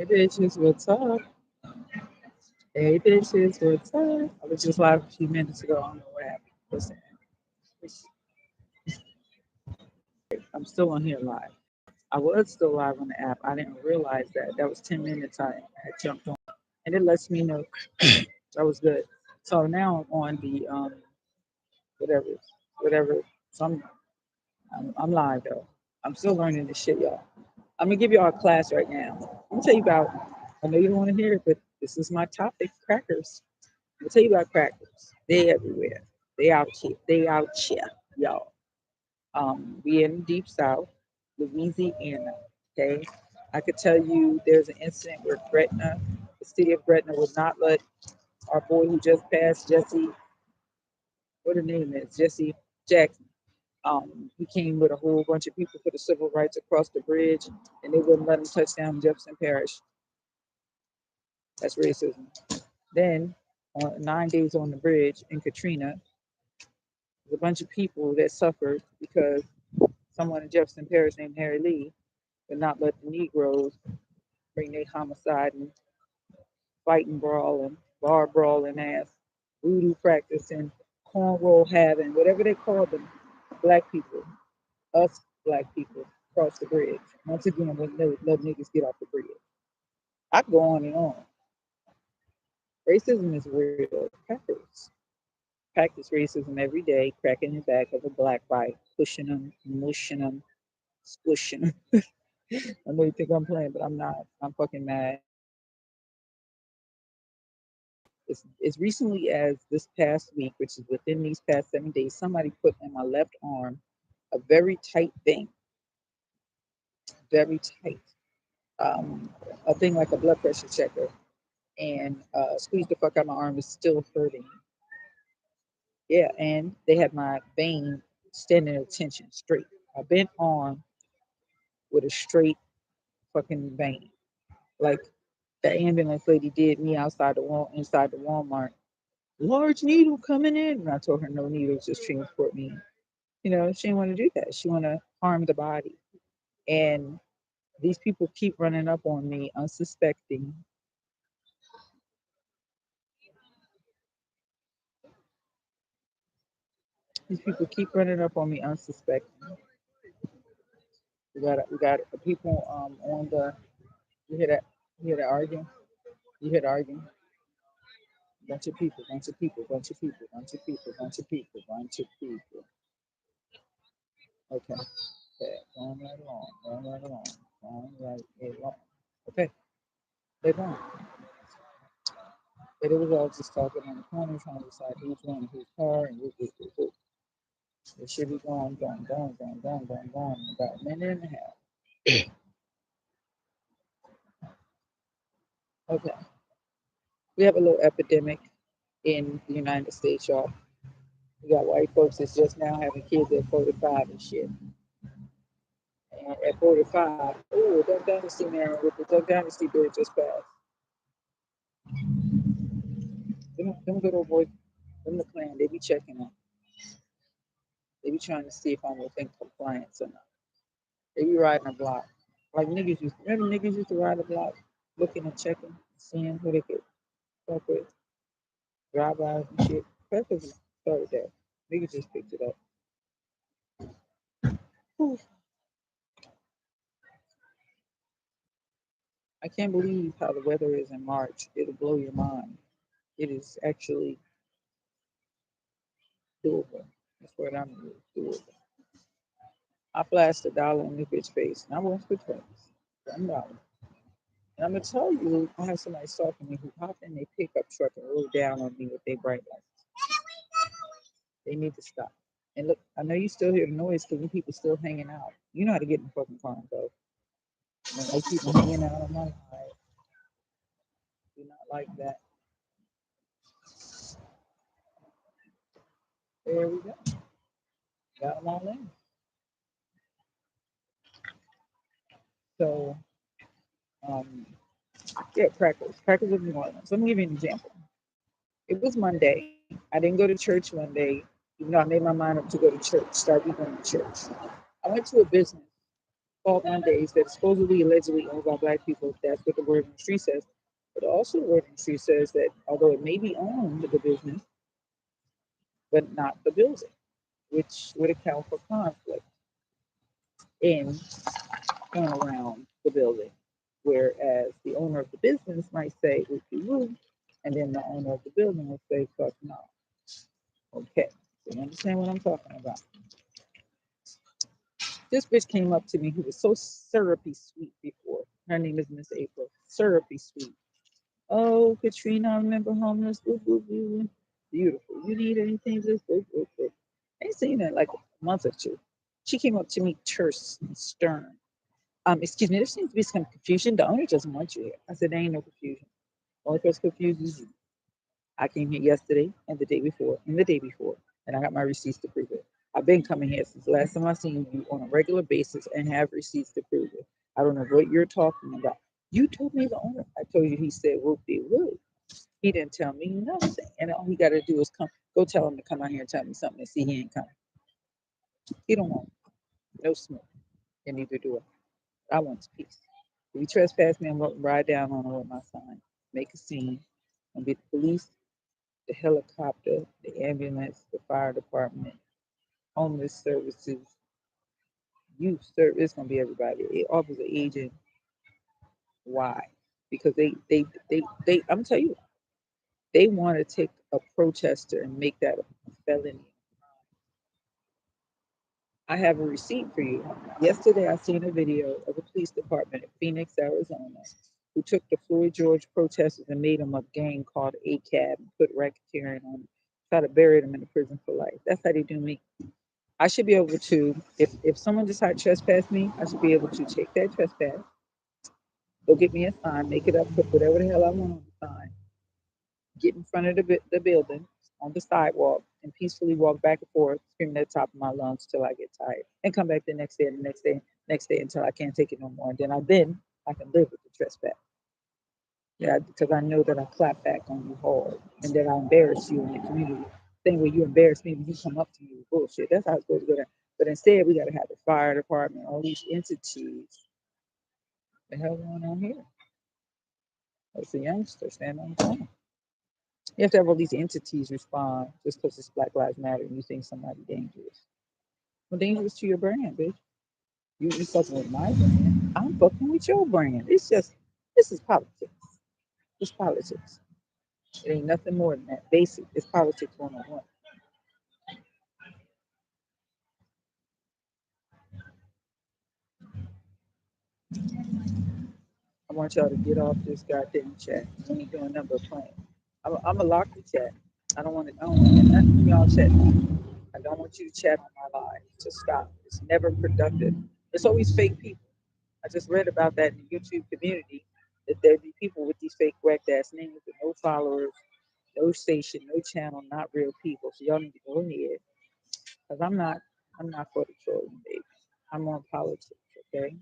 Hey bitches, what's up? Hey bitches, what's up? I was just live a few minutes ago. I don't know what happened. Listen, I'm still on here live. I was still live on the app. I didn't realize that. That was 10 minutes I had jumped on. And it lets me know that was good. So now I'm on the whatever, whatever. So I'm live though. I'm still learning this shit, y'all. I'm gonna give y'all a class right now. I'm gonna tell you about. I know you don't want to hear it, but this is my topic: crackers. I'm gonna tell you about crackers. They everywhere. They out here. They out here, y'all. We in the deep south, Louisiana. Okay. I could tell you there's an incident where Gretna, the city of Gretna, would not let our boy who just passed, Jesse, what the name is, Jesse Jackson. He came with a whole bunch of people for the civil rights across the bridge, and they wouldn't let him touch down Jefferson Parish. That's racism. Then, on 9 days on the bridge in Katrina, there's a bunch of people that suffered because someone in Jefferson Parish named Harry Lee would not let the Negroes bring their homicide and fighting brawl and bar brawling ass, voodoo practicing, cornrow having, whatever they call them, black people, us black people, cross the bridge. Once again, we let niggas get off the bridge. I go on and on. Racism is real. Crackers practice racism every day, cracking the back of a black bike, pushing them, mushing them, squishing them. I know you think I'm playing, but I'm not. I'm fucking mad. As recently as this past week, which is within these past 7 days, somebody put in my left arm a very tight thing, very tight, a thing like a blood pressure checker, and squeezed the fuck out my arm. Is still hurting. Yeah, and they had my vein standing at attention straight. I bent on with a straight fucking vein, like the ambulance lady did me outside the wall inside the Walmart. Large needle coming in, and I told her no needles, just transport me. You know, she didn't want to do that. She want to harm the body, and these people keep running up on me, unsuspecting. These people keep running up on me, unsuspecting. We got people on the. You hear that? You hear that arguing? You hear the arguing? Bunch of people, bunch of people, bunch of people, bunch of people, bunch of people, bunch of people. Okay. Okay. Going right along. Going right along. Going right along. Okay. They're gone. But it was all just talking on the corner, trying to decide who's going in whose car and who. It should be going in about a minute and a half. Okay. We have a little epidemic in the United States, y'all. We got white folks that's just now having kids at 45 and shit. And at 45, oh, Duck Dynasty man with the Duck Dynasty bird just passed. Them good old boys, them the clan, they be checking on. They be trying to see if I'm within compliance or not. They be riding a block. Like niggas used to, remember niggas used to ride a block, looking and checking, seeing who they could fuck with, drive-bys and shit. Crackers started that. Niggas just picked it up. Whew. I can't believe how the weather is in March. It'll blow your mind. It is actually doable. That's what I'm doing. Doable. I flashed $1 in the bitch face, and I won't switch face. $1. And I'm gonna tell you, I have somebody stalking me who hopped in their pickup truck and rode down on me with their bright lights. They need to stop. And look, I know you still hear the noise because people still hanging out. You know how to get in the fucking car and go. When they keep hanging out on my side, do not like that. There we go. Got them all in. So, um, yeah, crackers. Crackers of New Orleans. Let me give you an example. It was Monday. I didn't go to church Monday, even though I made my mind up to go to church, start going to church. I went to a business. called Mondays that supposedly allegedly owned by black people. That's what the word in the street says. But also the word in the street says that although it may be owned the business, but not the building, which would account for conflict in and around the building. Whereas the owner of the business might say whoopie woo, and then the owner of the building will say fuck no. Okay. So you understand what I'm talking about? This bitch came up to me who was so syrupy sweet before. Her name is Miss April. Syrupy sweet. Oh, Katrina, I remember homeless. Ooh, ooh, ooh. Beautiful. You need anything? Just ooh, ooh, ooh. I ain't seen that like a month or two. She came up to me terse and stern. Excuse me, there seems to be some confusion. The owner doesn't want you here. I said, there ain't no confusion. Only person confused is you. I came here yesterday and the day before and the day before, and I got my receipts to prove it. I've been coming here since the last time I seen you on a regular basis and have receipts to prove it. I don't know what you're talking about. You told me the owner. I told you he said whoopie woo. He didn't tell me nothing. And all he got to do is come, go tell him to come out here and tell me something and see he ain't coming. He don't want no smoke, and neither do I. I want peace. If you trespass me, I'm going to ride down on him with my sign, make a scene, and be the police, the helicopter, the ambulance, the fire department, homeless services, youth service. It's going to be everybody. Officer, agent. Why? Because I'm telling you, they want to take a protester and make that a felony. I have a receipt for you. Yesterday, I seen a video of a police department in Phoenix, Arizona, who took the Floyd George protesters and made them a gang called ACAB and put racketeering on them, try to bury them in the prison for life. That's how they do me. I should be able to, if someone decides to trespass me, I should be able to take that trespass, go get me a sign, make it up, put whatever the hell I want on the sign, get in front of the building on the sidewalk and peacefully walk back and forth, screaming at the top of my lungs till I get tired, and come back the next day and the next day until I can't take it no more. And then I can live with the trespass. Yeah, because I know that I clap back on you hard and that I embarrass you in the community. Thing where you embarrass me when you come up to me with bullshit. That's how it's supposed to go down. But instead, we got to have the fire department, all these entities. The hell going on here? It's a youngster standing on the corner. You have to have all these entities respond just because it's Black Lives Matter and you think somebody dangerous. Well, dangerous to your brand, bitch. You fucking with my brand. I'm fucking with your brand. It's just, this is politics. It's politics. It ain't nothing more than that. Basic. It's politics 101. I want y'all to get off this goddamn chat. We ain't doing nothing but playing. I'm a lock the chat. I don't want nothing from y'all chat. I don't want you to chat on my live. Just stop. It's never productive. It's always fake people. I just read about that in the YouTube community that there be people with these fake whacked ass names with no followers, no station, no channel, not real people. So y'all need to go ahead because I'm not for the trolling, baby. I'm on politics, okay?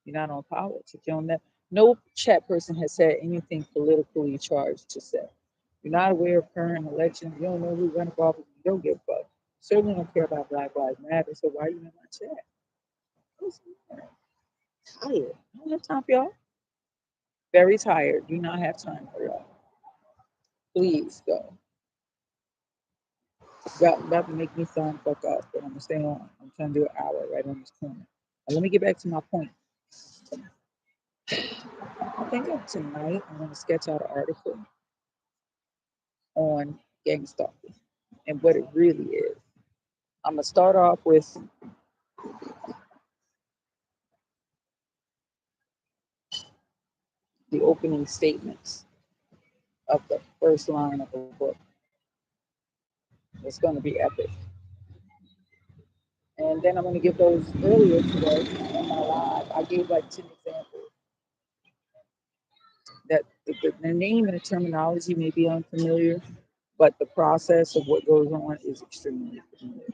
You're not on politics. You don't no chat person has said anything politically charged to say. You're not aware of current elections. You don't know who running for office. You don't give a fuck. Certainly don't care about Black Lives Matter. So why are you in my chat? I'm tired. I don't have time for y'all. Very tired. Do not have time for y'all. Please go. Y'all about to make me sound fuck up, but I'm gonna stay on. I'm trying to do an hour right on this corner. Now, let me get back to my point. I think that tonight I'm gonna sketch out an article on gang stalking and what it really is. I'm gonna start off with the opening statements of the first line of the book. It's gonna be epic. And then I'm gonna give those earlier today on my live. I gave like 10 examples that the name and the terminology may be unfamiliar, but the process of what goes on is extremely familiar.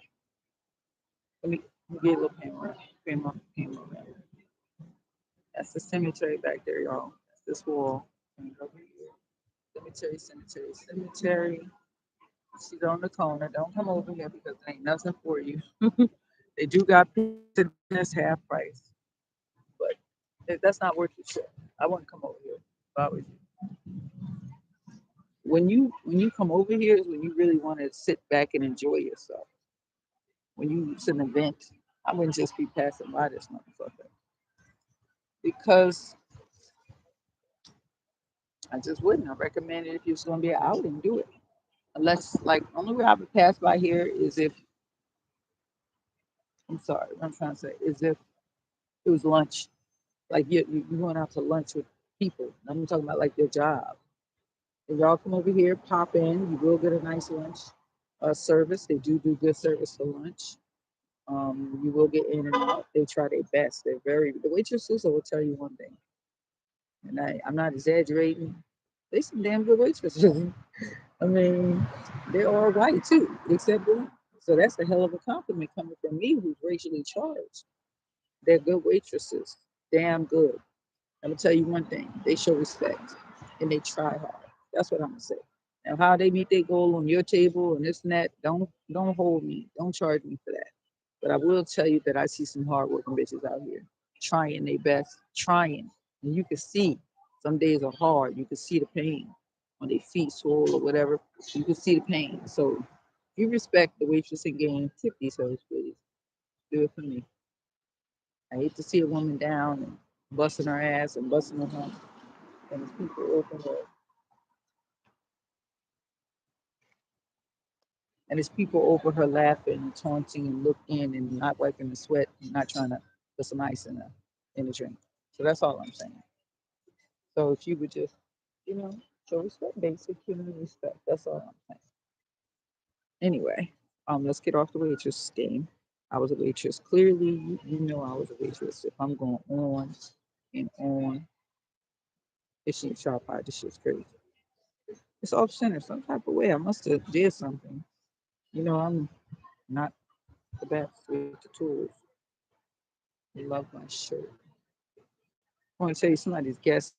Let me get a little camera. Camera. That's the cemetery back there, y'all. That's this wall. Cemetery. She's on the corner. Don't come over here because there ain't nothing for you. They do got pizza that's half price. That's not worth the trip. I wouldn't come over here if I was you. When you come over here is when you really want to sit back and enjoy yourself. When it's an event, I wouldn't just be passing by this motherfucker because I just wouldn't. I recommend it if it's going to be an outing, do it. Unless, like, only way I would pass by here is if I'm sorry, what I'm trying to say is if it was lunch. Like you going out to lunch with people. I'm talking about like your job. If y'all come over here, pop in. You will get a nice lunch service. They do good service for lunch. You will get in and out. They try their best. The waitresses. I will tell you one thing, and I'm not exaggerating. They some damn good waitresses. I mean, they're all white too, except black. So that's a hell of a compliment coming from me, who's racially charged. They're good waitresses, damn good. I'm gonna tell you one thing: they show respect and they try hard. That's what I'm gonna say. Now, how they meet their goal on your table and this and that, don't hold me. Don't charge me for that. But I will tell you that I see some hardworking bitches out here trying their best, trying, and you can see some days are hard. You can see the pain on their feet swole or whatever. You can see the pain. So, if you respect the waitress and game, tip these hoes, please. Do it for me. I hate to see a woman down and busting her ass and busting her hump, and it's people over her, and it's people over her laughing and taunting and looking and not wiping the sweat and not trying to put some ice in the drink. So that's all I'm saying. So if you would just, you know, show respect, basic human respect. That's all I'm saying. Anyway, let's get off the waitress game. I was a waitress. Clearly, you know I was a waitress. If I'm going on and on, this shit sharp eye, this shit's crazy. It's off center some type of way. I must have did something. I'm not the best with the tools. I love my shirt. I want to tell you somebody's guessing.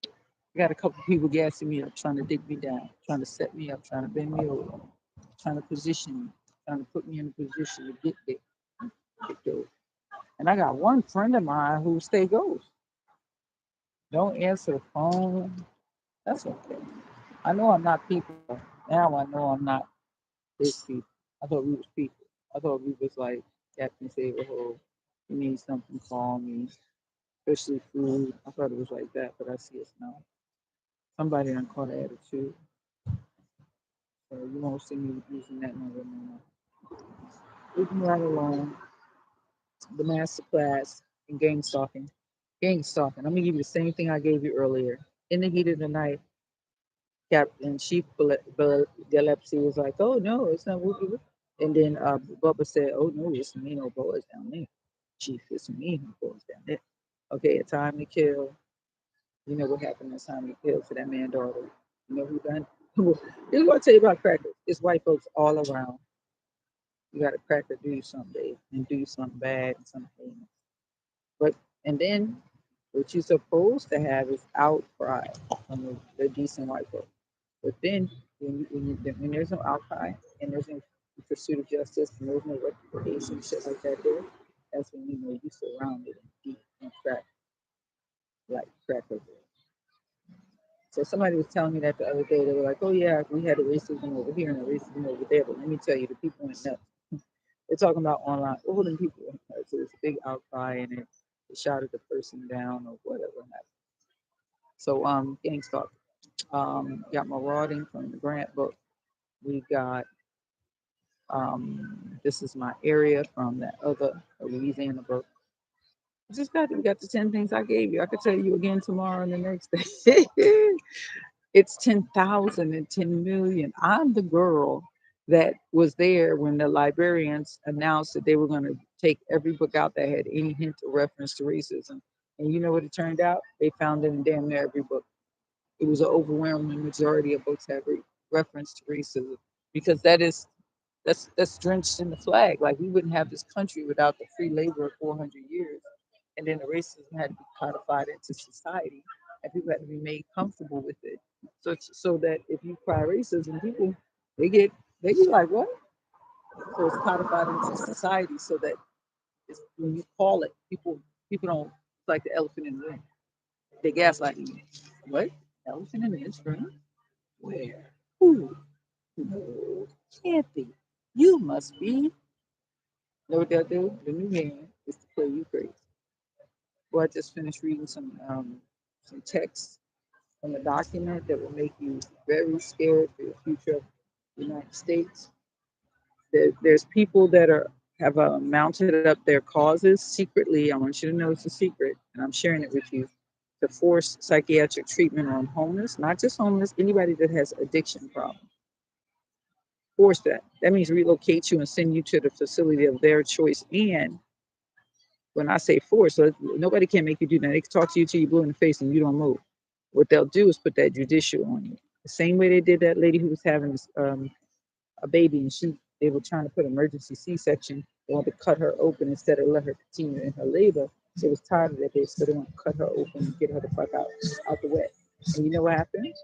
I got a couple people gassing me up, trying to dig me down, trying to set me up, trying to bend me over, trying to position me, trying to put me in a position to get there, get those. And I got one friend of mine who stay goes. Don't answer the phone. That's okay. I know I'm not people. Now I know I'm not big people. I thought we was people. I thought we was like Captain Save a Hole. You need something, call me. Especially food. I thought it was like that, but I see it's not. Somebody done caught an attitude. So you won't see me using that number no more. Moving right along, the master class in gang stalking. Gang stalking. I'm gonna give you the same thing I gave you earlier. In the heat of the night, Captain Chief Gillespie was like, "Oh no, it's not Whoopi." And then Bubba said, "Oh no, it's me no boys down there. Chief, it's me no boys down there." Okay, a time to kill. You know what happened this time he killed to that man daughter. You know who done? Here's what I tell you about crackers. It's white folks all around. You got a cracker do something big and do something bad and something heinous. But and then what you're supposed to have is outcry from the decent white folks. But then when there's no outcry and there's no pursuit of justice and there's no rectification, shit like that there, that's when you know you surrounded in deep and crack like crackers. So somebody was telling me that the other day. They were like, "Oh yeah, we had a racism over here and a racism over there." But let me tell you, the people went nuts. They're talking about online. Well, then people went nuts. So there's a big outcry, and it shouted the person down or whatever happened. So gang stalk. Got marauding from the Grant book. We got this is my area from that other Louisiana book. We got the 10 things I gave you. I could tell you again tomorrow and the next day. It's 10,000 and 10,000,000. I'm the girl that was there when the librarians announced that they were going to take every book out that had any hint or reference to racism. And you know what it turned out? They found it in damn near every book. It was an overwhelming majority of books had reference to racism because that's drenched in the flag. Like we wouldn't have this country without the free labor of 400 years, and then the racism had to be codified into society, and people had to be made comfortable with it. So that if you cry racism, people they get they be like what? So it's codified into society, so that when you call it, people People don't. It's like the elephant in the room. They gaslight you. What? Elephant in this room? Where? Who? No, can't be. You must be. Know what they'll do? The new man is to play you crazy. Well, I just finished reading some text from a document that will make you very scared for the future of the United States. There's people that are have mounted up their causes secretly. I want you to know it's a secret, and I'm sharing it with you to force psychiatric treatment on homeless, not just homeless, anybody that has addiction problems. Force that. That means relocate you and send you to the facility of their choice. And when I say force, so nobody can make you do that. They can talk to you till you blue in the face and you don't move. What they'll do is put that judicial on you. The same way they did that lady who was having a baby and they were trying to put emergency C-section. They wanted to cut her open instead of let her continue in her labor. She was tired of that bitch, so they want to cut her open and get her the fuck out the way. And you know what happened?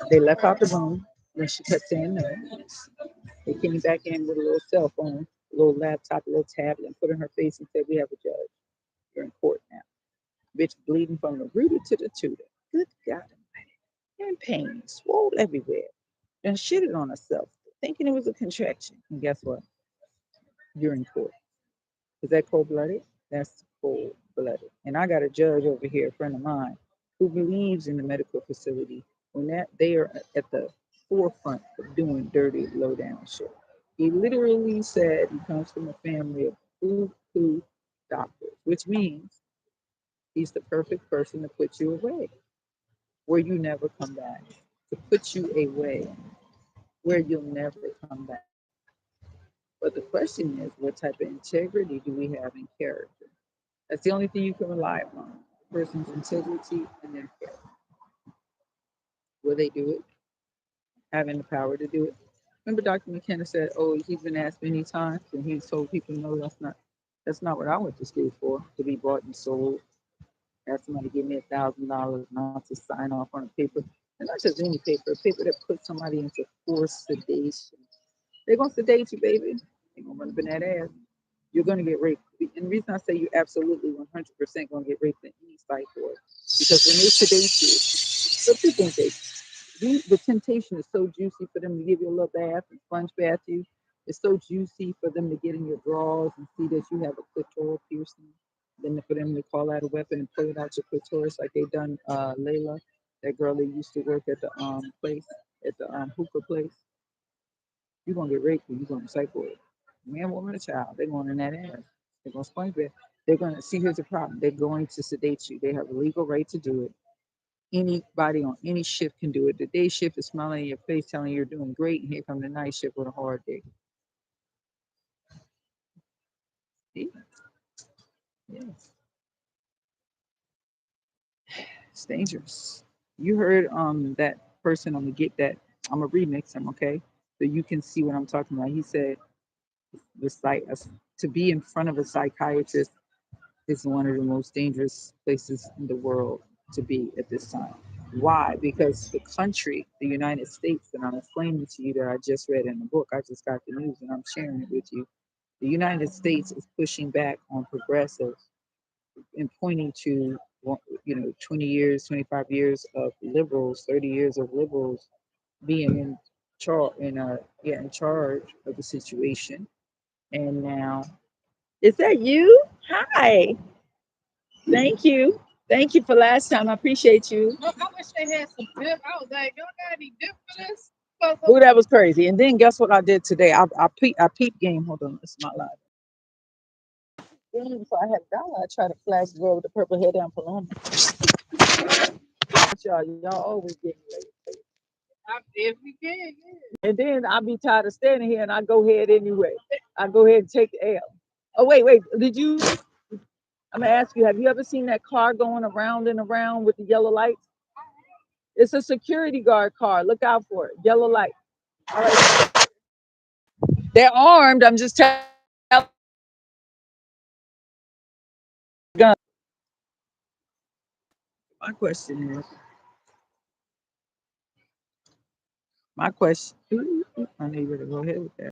They left out the room when she kept saying no. They came back in with a little cell phone, a little laptop, a little tablet, and put it in her face and said, "We have a judge. You're in court now." Bitch bleeding from the rooter to the tutor. Good God, in pain, swole everywhere, and shitted on herself, thinking it was a contraction. And guess what? You're in court. Is that cold blooded? That's cold blooded. And I got a judge over here, a friend of mine, who believes in the medical facility when that they are at the forefront of doing dirty, low down shit. He literally said he comes from a family of poo doctors, which means he's the perfect person to put you away where you never come back, to put you away where you'll never come back. But the question is, what type of integrity do we have in character? That's the only thing you can rely upon. A person's integrity and their character. Will they do it? Having the power to do it. Remember Dr. McKenna said, oh, he's been asked many times and he's told people no, that's not what I went to school for, to be bought and sold. Have somebody give me $1,000 not to sign off on a paper. And not just any paper, a paper that puts somebody into forced sedation. They're gonna sedate you, baby. They're gonna run up in that ass. You're gonna get raped. And the reason I say you're absolutely 100% gonna get raped in any psych ward, because when they sedate you, what you think the temptation is so juicy for them to give you a little bath and sponge bath you. It's so juicy for them to get in your drawers and see that you have a clitoral piercing. Then for them to call out a weapon and pull it out your clitoris like they done Layla, that girl that used to work at the place, at the hookah place. You're gonna get raped when you go to psych ward. Man, woman, or child, they're going in that ass. They're gonna sponge bath. They're gonna see. Here's the problem. They're going to sedate you. They have a legal right to do it. Anybody on any shift can do it. The day shift is smiling in your face, telling you you're doing great, and here come the night shift with a hard day. Yeah. Yes, it's dangerous. You heard that person. I'm gonna get that. I'm gonna remix him, okay? So you can see what I'm talking about. He said the site to be in front of a psychiatrist is one of the most dangerous places in the world to be at this time. Why? Because the country, the United States, and I'm explaining to you that I just read in the book, I just got the news and I'm sharing it with you. The United States is pushing back on progressives and pointing to, 20 years, 25 years of liberals, 30 years of liberals being in charge of the situation. And now, is that you? Hi. Thank you. Thank you for last time. I appreciate you. Look, I wish they had some dip. I was like, y'all got any dip for this? Oh, that was crazy. And then guess what I did today? I peep game. Hold on, it's my live. Then before I had dollar, I tried to flash the girl with the purple hair down Paloma. Y'all always get me late. If we can, yeah. And then I'll be tired of standing here and I go ahead anyway. I go ahead and take the L. Oh, wait. I'm gonna ask you, have you ever seen that car going around and around with the yellow lights? It's a security guard car. Look out for it. Yellow light. All right. They're armed. I'm just telling you. My question is, I know you better go ahead with that.